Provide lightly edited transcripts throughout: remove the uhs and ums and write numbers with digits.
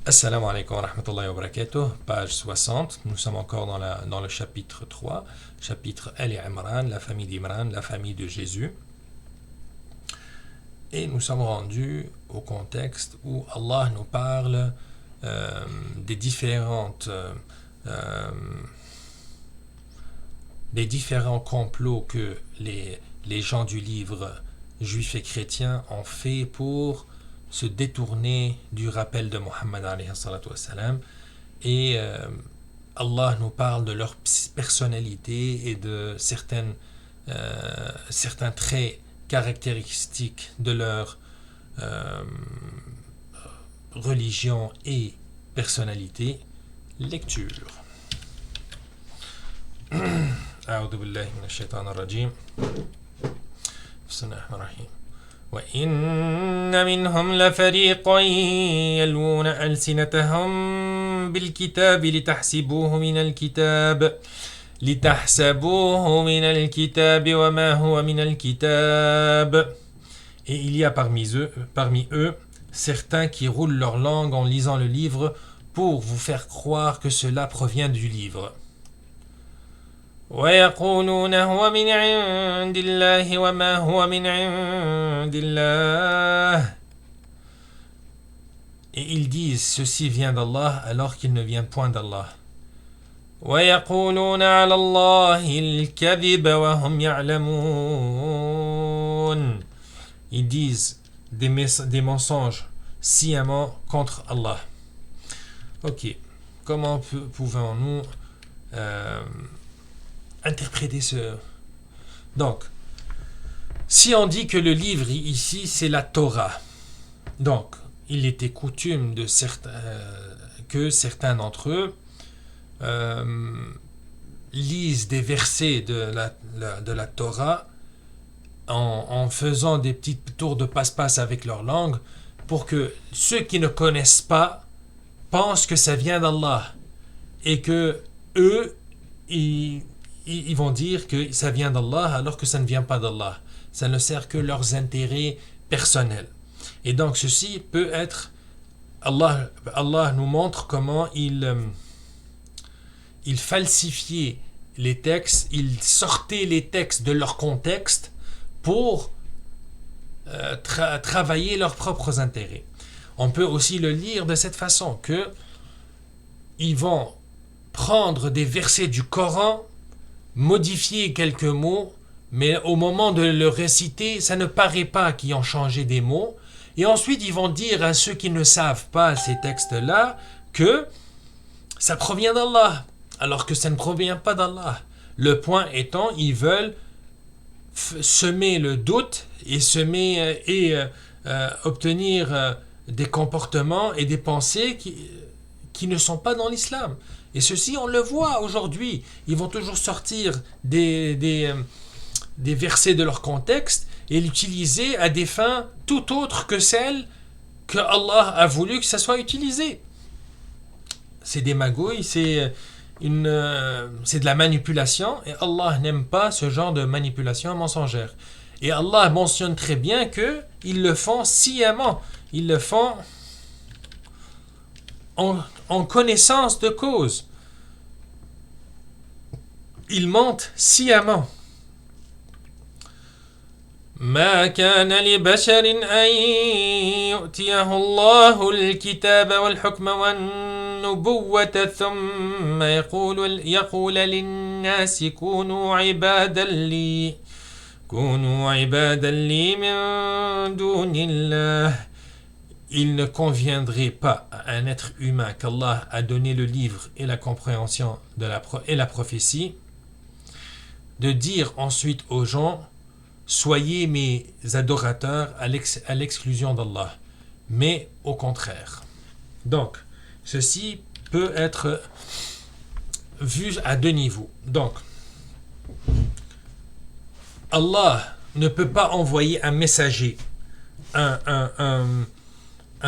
Assalamu alaikum wa rahmatullahi wa barakatuh, page 60. Nous sommes encore dans le chapitre 3, chapitre Ali Imran, la famille d'Imran, la famille de Jésus. Et nous sommes rendus au contexte où Allah nous parle des différents complots que les gens du livre juifs et chrétiens ont fait pour se détourner du rappel de Mohammed alayhi salatu wassalam, et Allah nous parle de leur personnalité et de certains traits caractéristiques de leur religion et personnalité. Lecture. أعوذ بالله من الشيطان الرجيم. بسم الله الرحمن الرحيم. وإن منهم لفريقا يلوون ألسنتهم بالكتاب لتحسبوه من الكتاب وما هو من الكتاب. Et il y a parmi eux certains qui roulent leur langue en lisant le livre pour vous faire croire que cela provient du livre. ويقولون هو من عند الله وما هو من عند الله. Et ils disent ceci vient d'Allah alors qu'il ne vient point d'Allah. ويقولون على الله الكذب وهم يعلمون. Ils disent des mensonges sciemment contre Allah. Ok, comment pouvons-nous interpréter ce... Donc, si on dit que le livre ici c'est la Torah, donc il était coutume que certains d'entre eux lisent des versets de la Torah en faisant des petits tours de passe-passe avec leur langue pour que ceux qui ne connaissent pas pensent que ça vient d'Allah et que eux ils vont dire que ça vient d'Allah alors que ça ne vient pas d'Allah. Ça ne sert que leurs intérêts personnels. Et donc ceci peut être... Allah nous montre comment il falsifiait les textes, il sortait les textes de leur contexte pour travailler leurs propres intérêts. On peut aussi le lire de cette façon, que ils vont prendre des versets du Coran, modifier quelques mots, mais au moment de le réciter, ça ne paraît pas qu'ils ont changé des mots. Et ensuite, ils vont dire à ceux qui ne savent pas ces textes-là que ça provient d'Allah, alors que ça ne provient pas d'Allah. Le point étant, ils veulent semer le doute et obtenir des comportements et des pensées qui ne sont pas dans l'islam. Et ceci, on le voit aujourd'hui. Ils vont toujours sortir des versets de leur contexte et l'utiliser à des fins tout autres que celles que Allah a voulu que ça soit utilisé. C'est des magouilles, c'est de la manipulation, et Allah n'aime pas ce genre de manipulation mensongère. Et Allah mentionne très bien qu'ils le font sciemment. Ils le font en connaissance de cause. Ils mentent sciemment. ما كان لبشر أن يؤتيه الله الكتاب والحكم والنبوة ثم يقول للناس كونوا عبادا لي من دون الله. Il ne conviendrait pas à un être humain qu'Allah a donné le livre et la compréhension et la prophétie de dire ensuite aux gens soyez mes adorateurs à l'exclusion d'Allah, mais au contraire. Donc, ceci peut être vu à deux niveaux. Donc, Allah ne peut pas envoyer un messager, un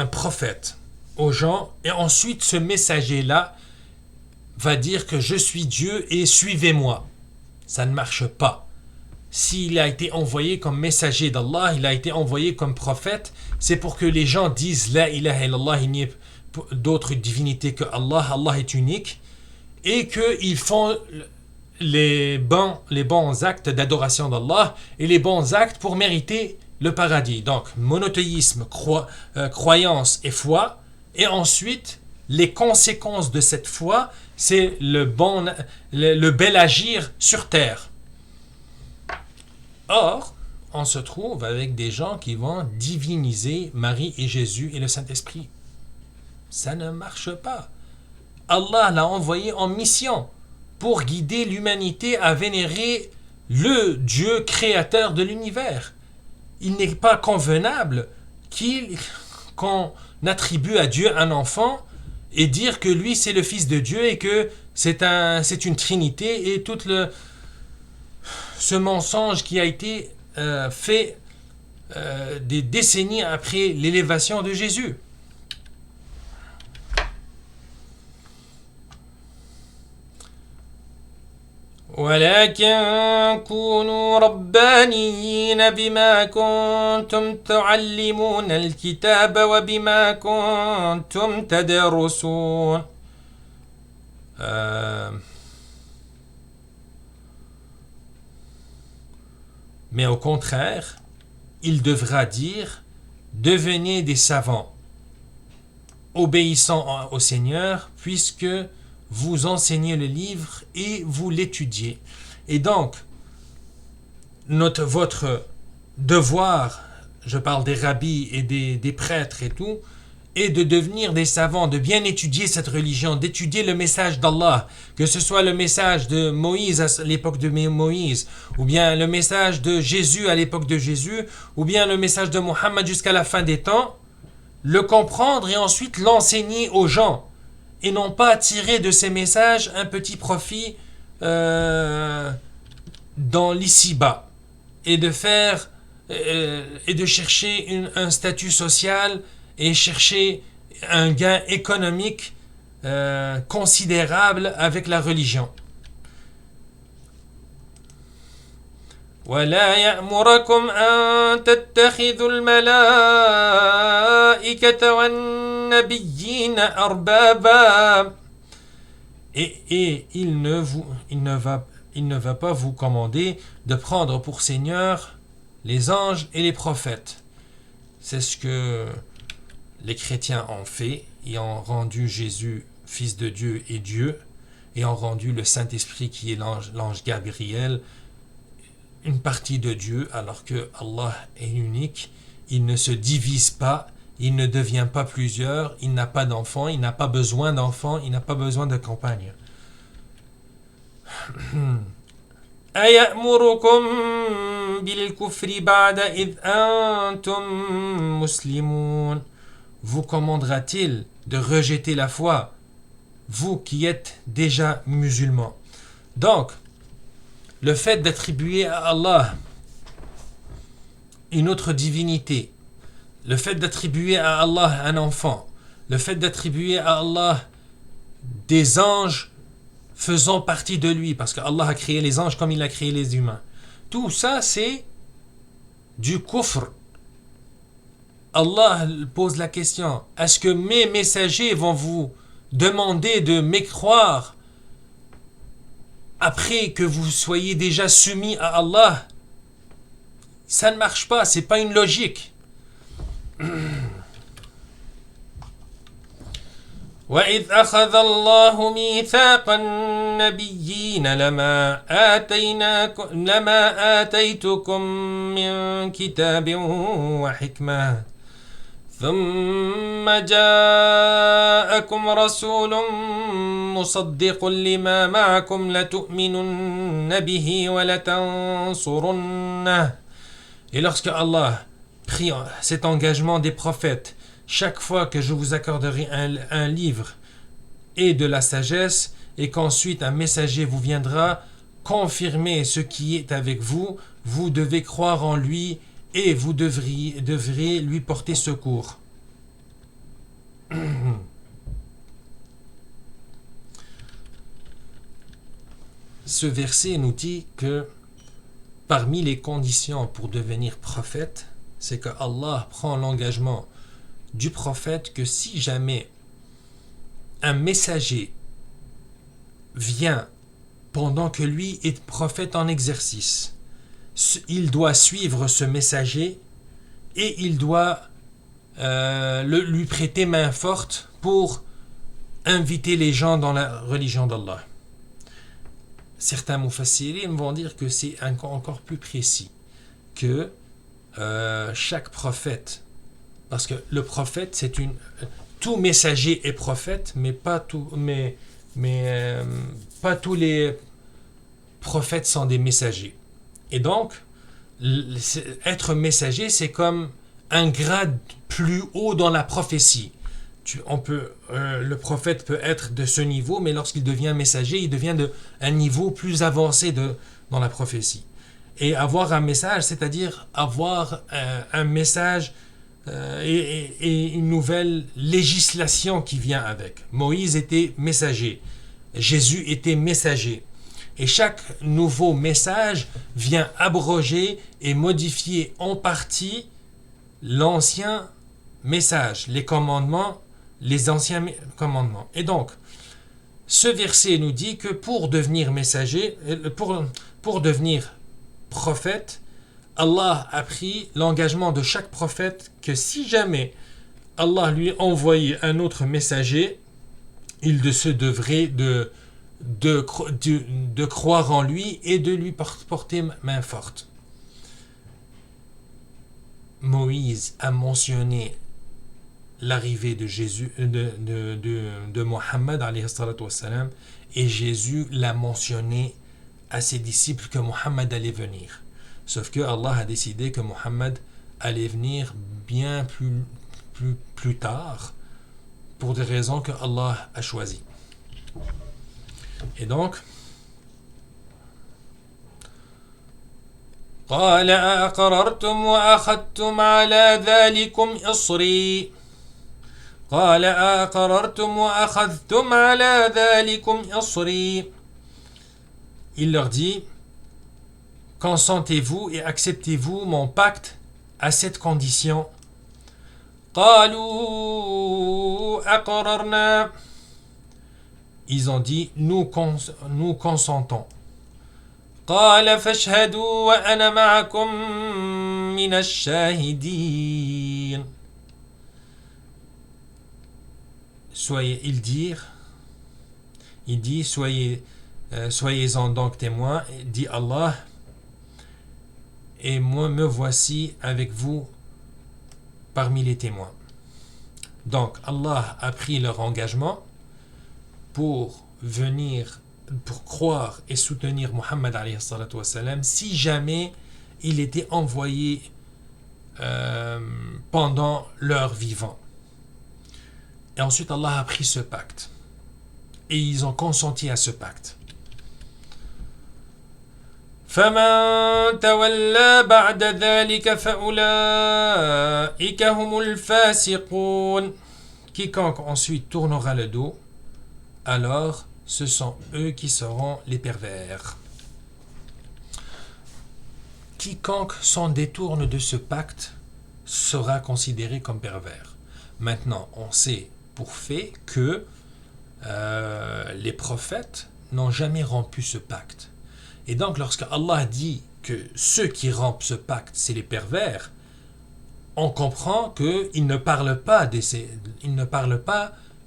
prophète aux gens, et ensuite ce messager-là va dire que je suis Dieu et suivez-moi. Ça ne marche pas. S'il a été envoyé comme messager d'Allah, il a été envoyé comme prophète, c'est pour que les gens disent La ilaha illallah, il n'y a d'autres divinités que Allah. Allah est unique. Et qu'ils font les bons actes d'adoration d'Allah et les bons actes pour mériter le paradis. Donc, monothéisme, croyance et foi. Et ensuite, les conséquences de cette foi, c'est le bel agir sur terre. Or, on se trouve avec des gens qui vont diviniser Marie et Jésus et le Saint-Esprit. Ça ne marche pas. Allah l'a envoyé en mission pour guider l'humanité à vénérer le Dieu créateur de l'univers. Il n'est pas convenable qu'on attribue à Dieu un enfant et dire que lui c'est le fils de Dieu et que c'est une trinité et tout ce mensonge qui a été fait des décennies après l'élévation de Jésus. ولكن كونوا ربانيين بما كنتم تعلمون الكتاب وبما كنتم تدرسون. Mais au contraire, il devra dire devenez des savants, obéissant au Seigneur, puisque vous enseignez le livre et vous l'étudiez. Et donc, votre devoir, je parle des rabbis et des prêtres et tout, est de devenir des savants, de bien étudier cette religion, d'étudier le message d'Allah, que ce soit le message de Moïse à l'époque de Moïse, ou bien le message de Jésus à l'époque de Jésus, ou bien le message de Mohammed jusqu'à la fin des temps, le comprendre et ensuite l'enseigner aux gens. Et non pas tirer de ces messages un petit profit dans l'ici-bas et de faire et de chercher un statut social et chercher un gain économique considérable avec la religion. ولا يأمركم أن تتخذوا الملائكة والنبيين أربابا. Et il ne va pas vous commander de prendre pour Seigneur les anges et les prophètes. C'est ce que les chrétiens ont fait. Ils ont rendu Jésus fils de Dieu et Dieu, et ont rendu le Saint-Esprit qui est l'ange Gabriel une partie de Dieu, alors que Allah est unique. Il ne se divise pas, il ne devient pas plusieurs, il n'a pas d'enfants, il n'a pas besoin d'enfants, il n'a pas besoin de compagne. أَيَأْمُرُكُمْ بِالْكُفْرِ بَعْدَ إِذْ أَنْتُمْ مُسْلِمُونَ. Vous commandera-t-il de rejeter la foi, vous qui êtes déjà musulmans? Donc, le fait d'attribuer à Allah une autre divinité, le fait d'attribuer à Allah un enfant, le fait d'attribuer à Allah des anges faisant partie de lui, parce que Allah a créé les anges comme il a créé les humains. Tout ça, c'est du kufr. Allah pose la question, est-ce que mes messagers vont vous demander de m'écroire après que vous soyez déjà soumis à Allah? Ça ne marche pas, c'est pas une logique. وَإِذْ أَخَذَ اللَّهُ مِيثَاقَ النَّبِيِّينَ لَمَا آتَيْتُكُم مِّن كِتَابٍ وَحِكْمَةٍ ثم جاءكم رسول مصدق لما معكم لتؤمنن به ولتنصرنه. Et lorsque Allah prit cet engagement des prophètes, chaque fois que je vous accorderai un livre et de la sagesse, et qu'ensuite un messager vous viendra confirmer ce qui est avec vous, vous devez croire en lui et vous devrez lui porter secours. Ce verset nous dit que parmi les conditions pour devenir prophète, c'est que Allah prend l'engagement du prophète que si jamais un messager vient pendant que lui est prophète en exercice, il doit suivre ce messager et il doit lui prêter main forte pour inviter les gens dans la religion d'Allah. Certains mufassirin vont dire que c'est encore plus précis, que chaque prophète, parce que le prophète, tout messager est prophète, mais pas tous les prophètes sont des messagers. Et donc, être messager, c'est comme un grade plus haut dans la prophétie. Le prophète peut être de ce niveau, mais lorsqu'il devient messager, il devient un niveau plus avancé dans la prophétie. Et avoir un message, c'est-à-dire avoir un message et une nouvelle législation qui vient avec. Moïse était messager, Jésus était messager. Et chaque nouveau message vient abroger et modifier en partie l'ancien message, les commandements, les anciens commandements. Et donc, ce verset nous dit que pour devenir messager, pour devenir prophète, Allah a pris l'engagement de chaque prophète que si jamais Allah lui envoyait un autre messager, il se devrait de croire en lui et de lui porter main forte. Moïse a mentionné l'arrivée de Jésus, de Mohammed alayhi salatu wassalam, et Jésus l'a mentionné à ses disciples que Mohammed allait venir. Sauf que Allah a décidé que Mohammed allait venir bien plus tard, pour des raisons que Allah a choisies. Et donc, قال أقررتم وأخذتم على ذلكم إصري قال أقررتم وأخذتم على ذلكم إصري. Il leur dit, consentez-vous et acceptez-vous mon pacte à cette condition. قالوا أقررنا. Ils ont dit, nous consentons. قال فاشهدوا وأنا معكم من الشاهدين. Il dit, soyez-en donc témoins, dit Allah, et moi me voici avec vous parmi les témoins. Donc Allah a pris leur engagement pour croire et soutenir Mohammed alayhi salatu wassalam si jamais il était envoyé pendant leur vivant. Et ensuite Allah a pris ce pacte et ils ont consenti à ce pacte. فَمَنْ تَوَلَّى بَعْدَ ذَلِكَ فَأُولَئِكَ هُمُ الْفَاسِقُونَ. Quiconque ensuite tournera le dos, alors ce sont eux qui seront les pervers. Quiconque s'en détourne de ce pacte sera considéré comme pervers. Maintenant, on sait pour fait que les prophètes n'ont jamais rompu ce pacte. Et donc, lorsque Allah dit que ceux qui rompent ce pacte, c'est les pervers, on comprend qu'il ne parle pas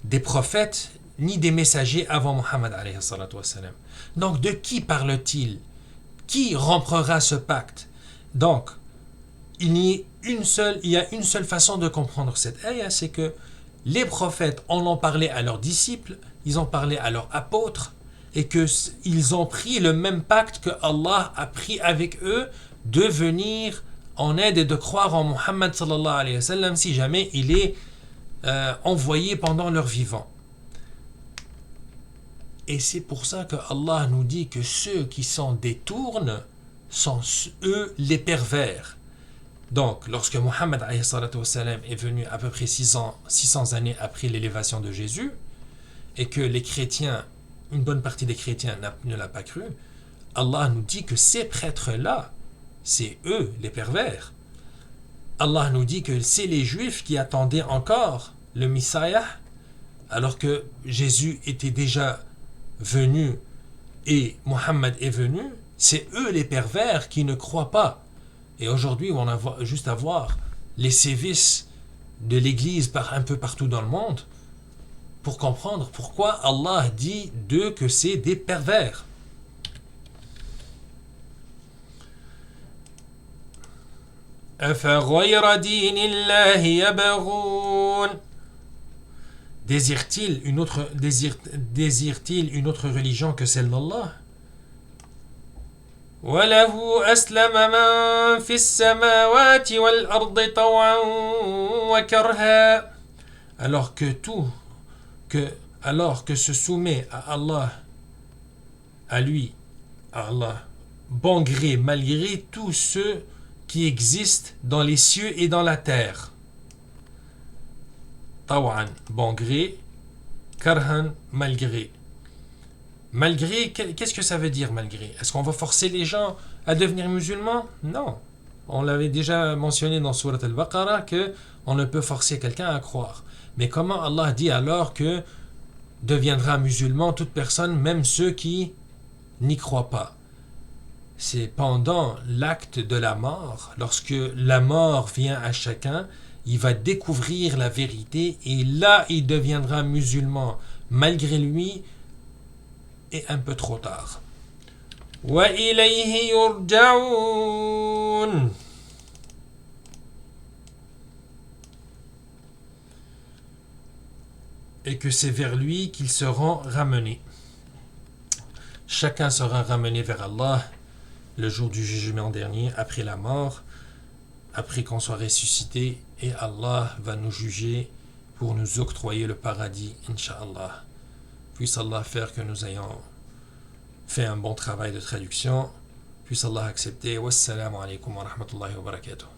des prophètes ni des messagers avant Mohammed alayhi salatu wassalam. Donc, de qui parle-t-il? Qui rompra ce pacte? Donc, il y a une seule façon de comprendre cette ayah, c'est que les prophètes en ont parlé à leurs disciples, ils ont parlé à leurs apôtres, et qu'ils ont pris le même pacte que Allah a pris avec eux de venir en aide et de croire en Muhammad sallallahu alayhi wa sallam si jamais il est envoyé pendant leur vivant. Et c'est pour ça que Allah nous dit que ceux qui s'en détournent sont eux les pervers. Donc, lorsque Muhammad alayhi salatu wa sallam est venu à peu près 600 années après l'élévation de Jésus, et que les chrétiens, une bonne partie des chrétiens ne l'a pas cru, Allah nous dit que ces prêtres-là, c'est eux les pervers. Allah nous dit que c'est les juifs qui attendaient encore le Messiah alors que Jésus était déjà venu et Mohammed est venu, c'est eux les pervers qui ne croient pas. Et aujourd'hui, on a juste à voir les sévices de l'Église un peu partout dans le monde pour comprendre pourquoi Allah dit d'eux que c'est des pervers. أَفَغَيْرَ دِينِ اللَّهِ يَبْغُونَ Désire-t-il une autre religion que celle d'Allah? وَلَهُ أَسْلَمَ مَنْ فِي السَّمَاوَاتِ وَالْأَرْضِ طَوْعًا وَكَرْهًا alors que se soumet à Allah, à lui, à Allah, bon gré, malgré tous ceux qui existent dans les cieux et dans la terre. Tawan, bon gré, karhan, malgré. Malgré, qu'est-ce que ça veut dire malgré? Est-ce qu'on va forcer les gens à devenir musulmans? Non. On l'avait déjà mentionné dans Surat al-Baqarah que on ne peut forcer quelqu'un à croire. Mais comment Allah dit alors que deviendra musulman toute personne, même ceux qui n'y croient pas? C'est pendant l'acte de la mort, lorsque la mort vient à chacun, il va découvrir la vérité et là il deviendra musulman malgré lui et un peu trop tard. وَإِلَيْهِ يُرْجَعُونَ et que c'est vers lui qu'ils seront ramenés. Chacun sera ramené vers Allah le jour du jugement dernier, après la mort, après qu'on soit ressuscité, et Allah va nous juger pour nous octroyer le paradis, Inch'Allah. Puisse Allah faire que nous ayons fait un bon travail de traduction. Puisse Allah accepter. Wassalamu alaikum wa rahmatullahi wa barakatuh.